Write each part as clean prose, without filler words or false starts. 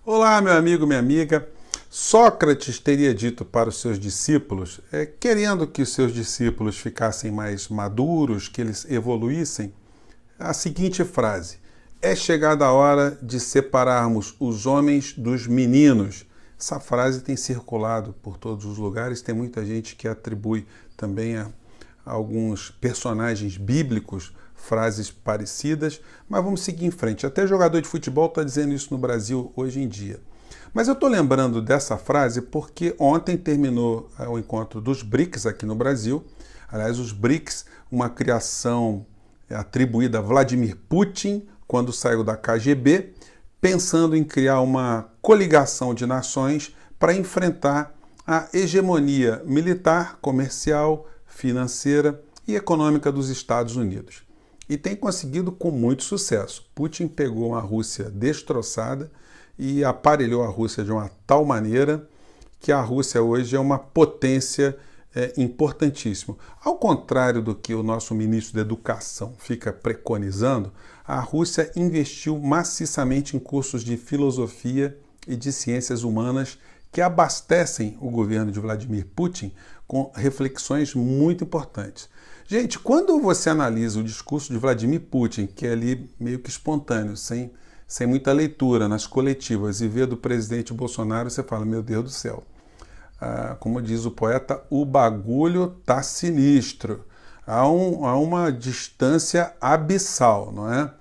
Olá, meu amigo, minha amiga. Sócrates teria dito para os seus discípulos, querendo que os seus discípulos ficassem mais maduros, que eles evoluíssem, a seguinte frase: é chegada a hora de separarmos os homens dos meninos. Essa frase tem circulado por todos os lugares, tem muita gente que atribui também a alguns personagens bíblicos frases parecidas, mas vamos seguir em frente. Até jogador de futebol está dizendo isso no Brasil hoje em dia. Mas eu estou lembrando dessa frase porque ontem terminou o encontro dos BRICS aqui no Brasil. Aliás, os BRICS, uma criação atribuída a Vladimir Putin quando saiu da KGB, pensando em criar uma coligação de nações para enfrentar a hegemonia militar, comercial, financeira e econômica dos Estados Unidos. E tem conseguido com muito sucesso. Putin pegou uma Rússia destroçada e aparelhou a Rússia de uma tal maneira que a Rússia hoje é uma potência importantíssima. Ao contrário do que o nosso ministro da Educação fica preconizando, a Rússia investiu maciçamente em cursos de filosofia e de ciências humanas que abastecem o governo de Vladimir Putin com reflexões muito importantes. Gente, quando você analisa o discurso de Vladimir Putin, que é ali meio que espontâneo, sem muita leitura nas coletivas, e vê do presidente Bolsonaro, você fala, meu Deus do céu. Como diz o poeta, o bagulho tá sinistro. Há uma distância abissal, não é?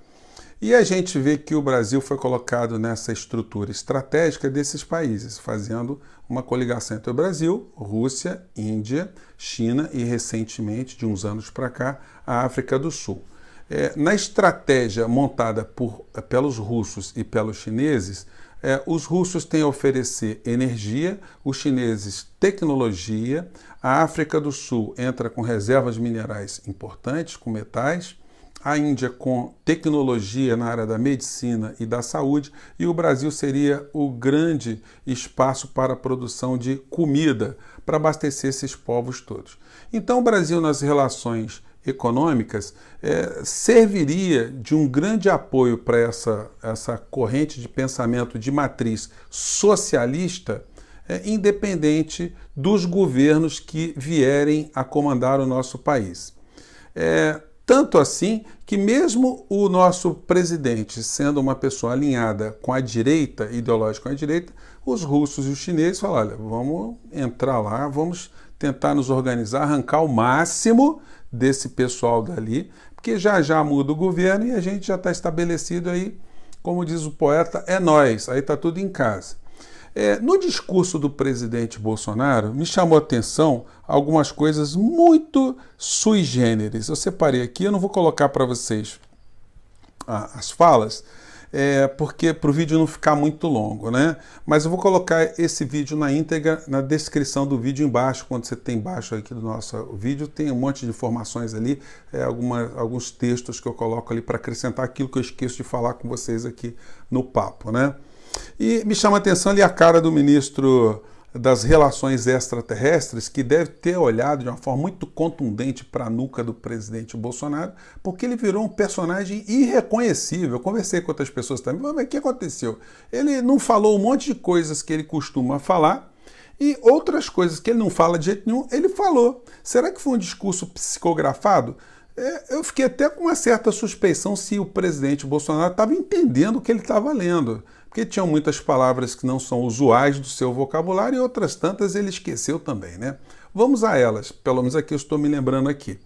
E a gente vê que o Brasil foi colocado nessa estrutura estratégica desses países, fazendo uma coligação entre o Brasil, Rússia, Índia, China e, recentemente, de uns anos para cá, a África do Sul. Na estratégia montada pelos russos e pelos chineses, os russos têm a oferecer energia, os chineses tecnologia, a África do Sul entra com reservas minerais importantes, com metais, a Índia com tecnologia na área da medicina e da saúde, e o Brasil seria o grande espaço para a produção de comida, para abastecer esses povos todos. Então o Brasil, nas relações econômicas, serviria de um grande apoio para essa corrente de pensamento de matriz socialista, independente dos governos que vierem a comandar o nosso país. Tanto assim que mesmo o nosso presidente sendo uma pessoa alinhada com a direita, ideológica com a direita, os russos e os chineses falaram, olha, vamos entrar lá, vamos tentar nos organizar, arrancar o máximo desse pessoal dali, porque já muda o governo e a gente já está estabelecido aí, como diz o poeta, é nós, aí está tudo em casa. No discurso do presidente Bolsonaro, me chamou a atenção algumas coisas muito sui generis. Eu separei aqui, eu não vou colocar para vocês as falas, porque para o vídeo não ficar muito longo, né? Mas eu vou colocar esse vídeo na íntegra, na descrição do vídeo embaixo. Quando você tem embaixo aqui do nosso vídeo, tem um monte de informações ali, alguns textos que eu coloco ali para acrescentar aquilo que eu esqueço de falar com vocês aqui no papo, né? E me chama a atenção ali a cara do ministro das Relações Extraterrestres, que deve ter olhado de uma forma muito contundente para a nuca do presidente Bolsonaro, porque ele virou um personagem irreconhecível. Eu conversei com outras pessoas também, mas o que aconteceu? Ele não falou um monte de coisas que ele costuma falar, e outras coisas que ele não fala de jeito nenhum, ele falou. Será que foi um discurso psicografado? Eu fiquei até com uma certa suspeição se o presidente Bolsonaro estava entendendo o que ele estava lendo, porque tinham muitas palavras que não são usuais do seu vocabulário e outras tantas ele esqueceu também, né? Vamos a elas, pelo menos aqui eu estou me lembrando aqui.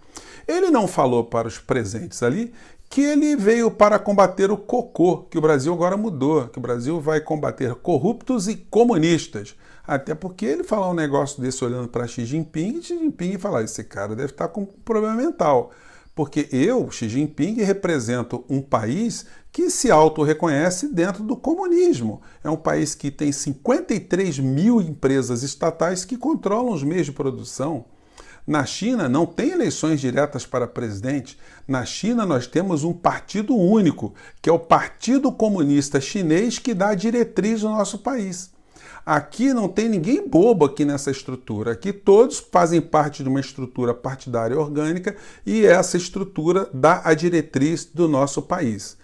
Ele não falou para os presentes ali que ele veio para combater o cocô, que o Brasil agora mudou, que o Brasil vai combater corruptos e comunistas. Até porque ele falar um negócio desse olhando para Xi Jinping falar, esse cara deve estar com um problema mental. Porque eu, Xi Jinping, represento um país que se auto-reconhece dentro do comunismo. É um país que tem 53 mil empresas estatais que controlam os meios de produção. Na China não tem eleições diretas para presidente. Na China nós temos um partido único, que é o Partido Comunista Chinês, que dá a diretriz do nosso país. Aqui não tem ninguém bobo aqui nessa estrutura. Aqui todos fazem parte de uma estrutura partidária orgânica e essa estrutura dá a diretriz do nosso país.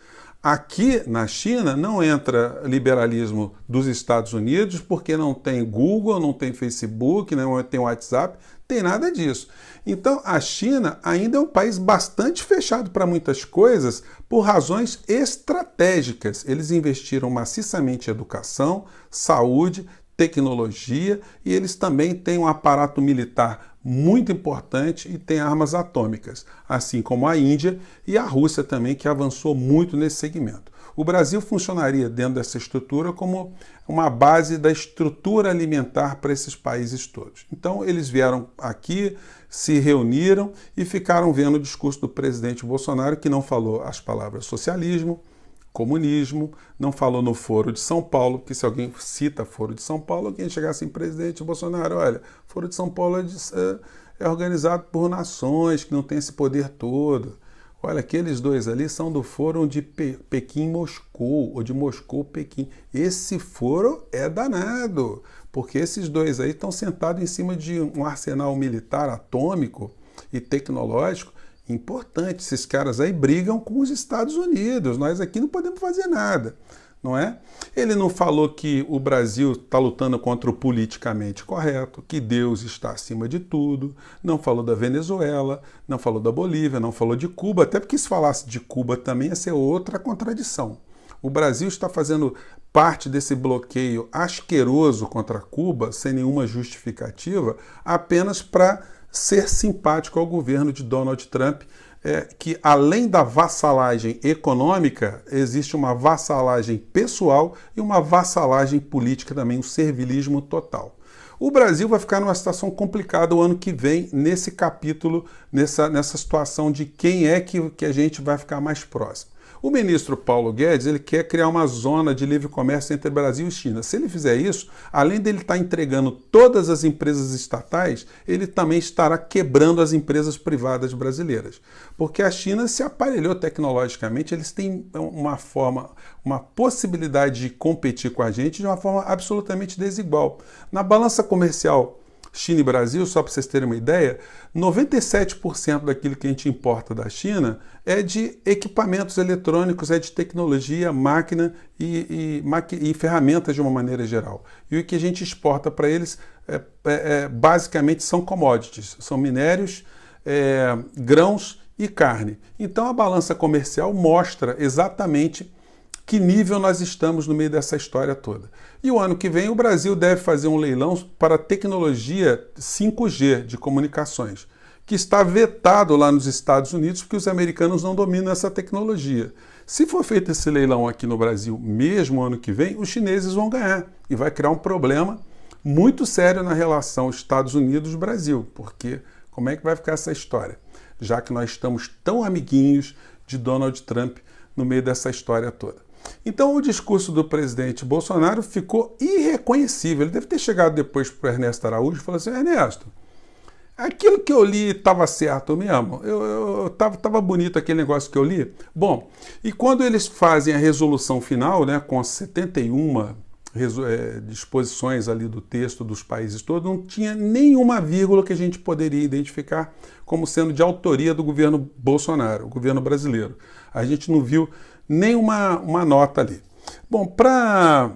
Aqui na China não entra liberalismo dos Estados Unidos porque não tem Google, não tem Facebook, não tem WhatsApp, tem nada disso. Então a China ainda é um país bastante fechado para muitas coisas por razões estratégicas. Eles investiram maciçamente em educação, saúde, tecnologia e eles também têm um aparato militar muito importante e tem armas atômicas, assim como a Índia e a Rússia também, que avançou muito nesse segmento. O Brasil funcionaria dentro dessa estrutura como uma base da estrutura alimentar para esses países todos. Então eles vieram aqui, se reuniram e ficaram vendo o discurso do presidente Bolsonaro, que não falou as palavras socialismo, comunismo, não falou no Foro de São Paulo, que se alguém cita Foro de São Paulo, alguém chegar assim, presidente Bolsonaro, olha, Foro de São Paulo é organizado por nações, que não tem esse poder todo. Olha, aqueles dois ali são do Foro de Pequim-Moscou, ou de Moscou-Pequim. Esse foro é danado, porque esses dois aí estão sentados em cima de um arsenal militar atômico e tecnológico importante. Esses caras aí brigam com os Estados Unidos. Nós aqui não podemos fazer nada, não é? Ele não falou que o Brasil está lutando contra o politicamente correto, que Deus está acima de tudo. Não falou da Venezuela, não falou da Bolívia, não falou de Cuba, até porque se falasse de Cuba também ia ser outra contradição. O Brasil está fazendo parte desse bloqueio asqueroso contra Cuba, sem nenhuma justificativa, apenas para ser simpático ao governo de Donald Trump, que além da vassalagem econômica, existe uma vassalagem pessoal e uma vassalagem política também, um servilismo total. O Brasil vai ficar numa situação complicada o ano que vem, nesse capítulo, nessa situação de quem é que a gente vai ficar mais próximo. O ministro Paulo Guedes, ele quer criar uma zona de livre comércio entre Brasil e China. Se ele fizer isso, além dele estar entregando todas as empresas estatais, ele também estará quebrando as empresas privadas brasileiras. Porque a China se aparelhou tecnologicamente, eles têm uma possibilidade de competir com a gente de uma forma absolutamente desigual. Na balança comercial China e Brasil, só para vocês terem uma ideia, 97% daquilo que a gente importa da China é de equipamentos eletrônicos, é de tecnologia, máquina e ferramentas de uma maneira geral. E o que a gente exporta para eles basicamente são commodities, são minérios, grãos e carne. Então a balança comercial mostra exatamente que nível nós estamos no meio dessa história toda. E o ano que vem o Brasil deve fazer um leilão para tecnologia 5G de comunicações, que está vetado lá nos Estados Unidos porque os americanos não dominam essa tecnologia. Se for feito esse leilão aqui no Brasil, mesmo ano que vem, os chineses vão ganhar e vai criar um problema muito sério na relação Estados Unidos-Brasil, porque como é que vai ficar essa história? Já que nós estamos tão amiguinhos de Donald Trump no meio dessa história toda. Então o discurso do presidente Bolsonaro ficou irreconhecível. Ele deve ter chegado depois para o Ernesto Araújo e falou assim: Ernesto, aquilo que eu li estava certo mesmo? Tava bonito aquele negócio que eu li? Bom, e quando eles fazem a resolução final, né, com 71 disposições ali do texto dos países todos, não tinha nenhuma vírgula que a gente poderia identificar como sendo de autoria do governo Bolsonaro, o governo brasileiro. A gente não viu nenhuma nota ali. Bom, para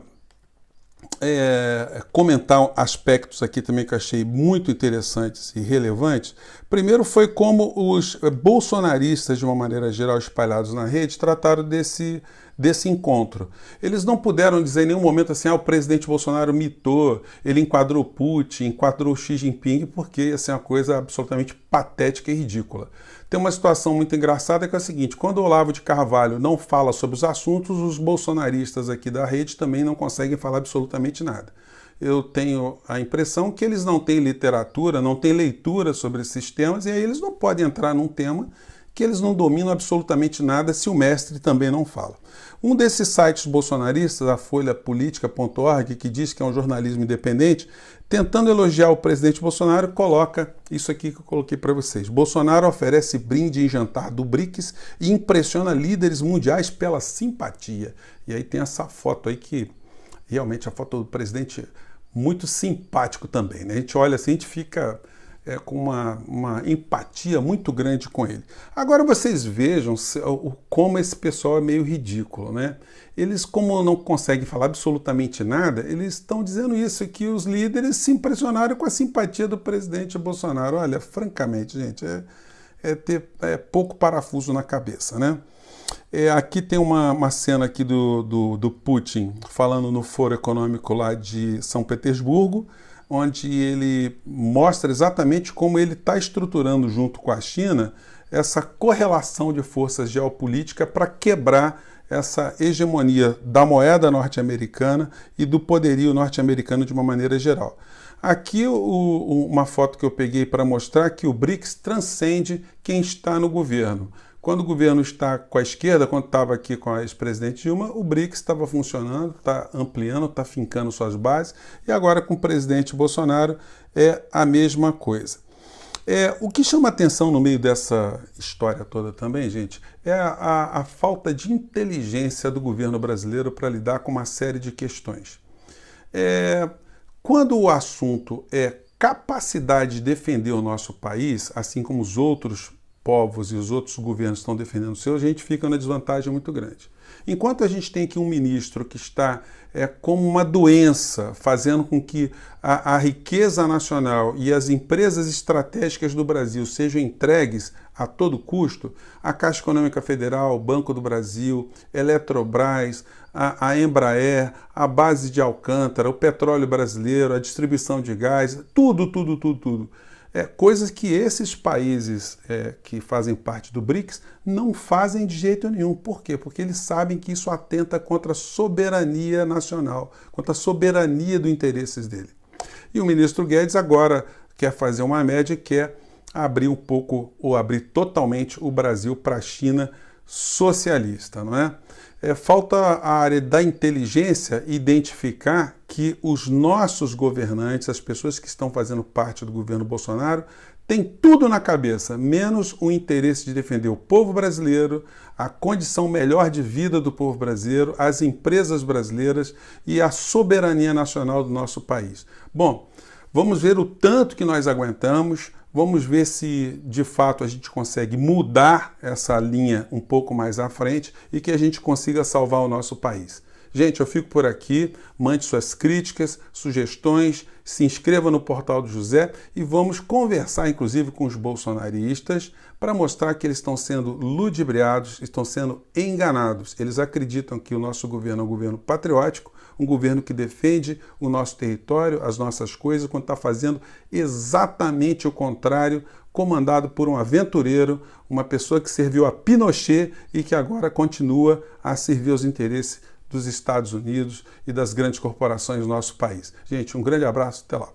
comentar aspectos aqui também que eu achei muito interessantes e relevantes, primeiro foi como os bolsonaristas, de uma maneira geral, espalhados na rede, trataram desse encontro. Eles não puderam dizer em nenhum momento assim, o presidente Bolsonaro mitou, ele enquadrou Putin, enquadrou Xi Jinping, porque ia ser uma coisa absolutamente patética e ridícula. Tem uma situação muito engraçada que é a seguinte: quando o Olavo de Carvalho não fala sobre os assuntos, os bolsonaristas aqui da rede também não conseguem falar absolutamente nada. Eu tenho a impressão que eles não têm literatura, não têm leitura sobre esses temas, e aí eles não podem entrar num tema que eles não dominam absolutamente nada se o mestre também não fala. Um desses sites bolsonaristas, a folhapolitica.org, que diz que é um jornalismo independente, tentando elogiar o presidente Bolsonaro, coloca isso aqui que eu coloquei para vocês. Bolsonaro oferece brinde em jantar do BRICS e impressiona líderes mundiais pela simpatia. E aí tem essa foto aí que realmente a foto do presidente muito simpático também, né? A gente olha assim, a gente fica com uma empatia muito grande com ele. Agora vocês vejam como esse pessoal é meio ridículo, né? Eles, como não conseguem falar absolutamente nada, eles estão dizendo isso, que os líderes se impressionaram com a simpatia do presidente Bolsonaro. Olha, francamente, gente, é ter pouco parafuso na cabeça, né? Aqui tem uma cena aqui do Putin falando no Foro Econômico lá de São Petersburgo, onde ele mostra exatamente como ele está estruturando junto com a China essa correlação de forças geopolítica para quebrar essa hegemonia da moeda norte-americana e do poderio norte-americano de uma maneira geral. Aqui uma foto que eu peguei para mostrar que o BRICS transcende quem está no governo. Quando o governo está com a esquerda, quando estava aqui com a ex-presidente Dilma, o BRICS estava funcionando, está ampliando, está fincando suas bases, e agora com o presidente Bolsonaro é a mesma coisa. O que chama atenção no meio dessa história toda também, gente, é a falta de inteligência do governo brasileiro para lidar com uma série de questões. Quando o assunto é capacidade de defender o nosso país, assim como os outros povos e os outros governos estão defendendo o seu, a gente fica numa desvantagem muito grande. Enquanto a gente tem aqui um ministro que está como uma doença, fazendo com que a riqueza nacional e as empresas estratégicas do Brasil sejam entregues a todo custo, a Caixa Econômica Federal, o Banco do Brasil, Eletrobras, a Embraer, a base de Alcântara, o petróleo brasileiro, a distribuição de gás, tudo. Coisas que esses países que fazem parte do BRICS não fazem de jeito nenhum. Por quê? Porque eles sabem que isso atenta contra a soberania nacional, contra a soberania dos interesses dele. E o ministro Guedes agora quer fazer uma média e quer abrir um pouco, ou abrir totalmente o Brasil para a China socialista, não é? Falta a área da inteligência identificar que os nossos governantes, as pessoas que estão fazendo parte do governo Bolsonaro, têm tudo na cabeça, menos o interesse de defender o povo brasileiro, a condição melhor de vida do povo brasileiro, as empresas brasileiras e a soberania nacional do nosso país. Bom, vamos ver o tanto que nós aguentamos. Vamos ver se, de fato, a gente consegue mudar essa linha um pouco mais à frente e que a gente consiga salvar o nosso país. Gente, eu fico por aqui. Mande suas críticas, sugestões, se inscreva no Portal do José e vamos conversar, inclusive, com os bolsonaristas para mostrar que eles estão sendo ludibriados, estão sendo enganados. Eles acreditam que o nosso governo é um governo patriótico, um governo que defende o nosso território, as nossas coisas, quando está fazendo exatamente o contrário, comandado por um aventureiro, uma pessoa que serviu a Pinochet e que agora continua a servir aos interesses dos Estados Unidos e das grandes corporações do nosso país. Gente, um grande abraço, até lá.